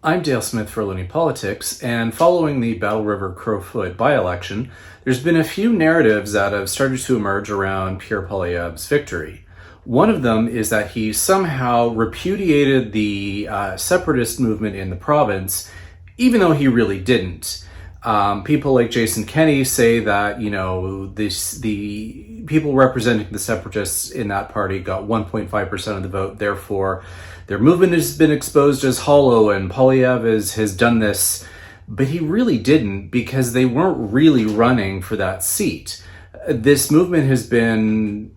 I'm Dale Smith for Looney Politics, and following the Battle River Crowfoot by-election, there's been a few narratives that have started to emerge around Pierre Poilievre's victory. One of them is that he somehow repudiated the separatist movement in the province, even though he really didn't. People like Jason Kenney say that, the people representing the separatists in that party got 1.5% of the vote, therefore their movement has been exposed as hollow, and Poilievre has done this, but he really didn't, because they weren't really running for that seat. This movement has been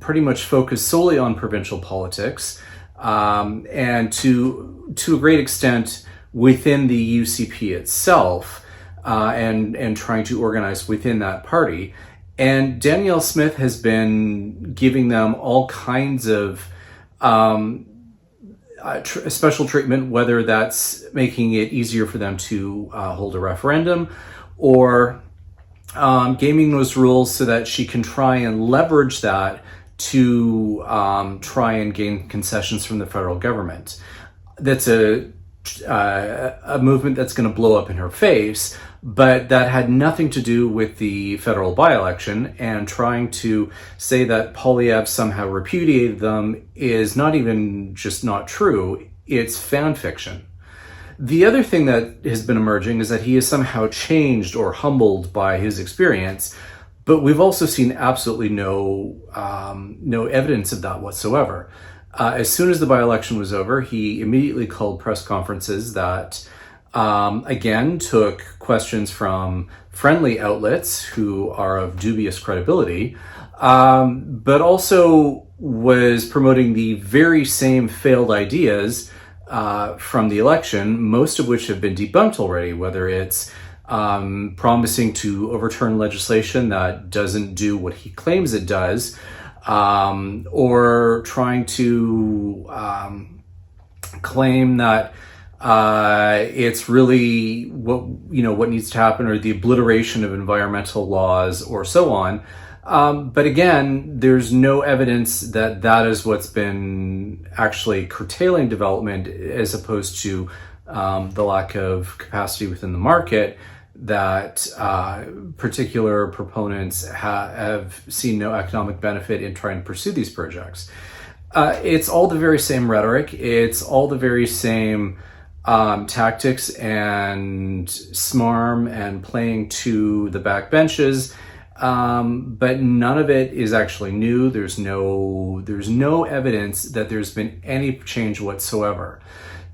pretty much focused solely on provincial politics, and to a great extent within the UCP itself, and trying to organize within that party. And Danielle Smith has been giving them all kinds of special treatment, whether that's making it easier for them to hold a referendum, or gaming those rules so that she can try and leverage that to try and gain concessions from the federal government. That's a movement that's going to blow up in her face, but that had nothing to do with the federal by-election, and trying to say that Poilievre somehow repudiated them is not even just not true, it's fan fiction. The other thing that has been emerging is that he is somehow changed or humbled by his experience, but we've also seen absolutely no evidence of that whatsoever. As soon as the by-election was over, he immediately called press conferences that, again, took questions from friendly outlets who are of dubious credibility, but also was promoting the very same failed ideas from the election, most of which have been debunked already, whether it's promising to overturn legislation that doesn't do what he claims it does, or trying to claim that it's really what needs to happen, or the obliteration of environmental laws, or so on. But again, there's no evidence that that is what's been actually curtailing development, as opposed to the lack of capacity within the market that particular proponents have seen no economic benefit in trying to pursue these projects. It's all the very same rhetoric. It's all the very same tactics and smarm and playing to the backbenches. But none of it is actually new. There's no evidence that there's been any change whatsoever.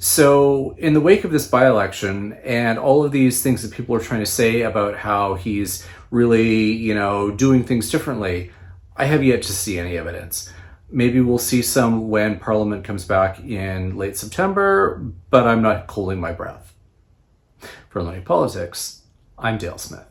So in the wake of this by-election and all of these things that people are trying to say about how he's really, doing things differently, I have yet to see any evidence. Maybe we'll see some when Parliament comes back in late September, but I'm not holding my breath. For Looney Politics, I'm Dale Smith.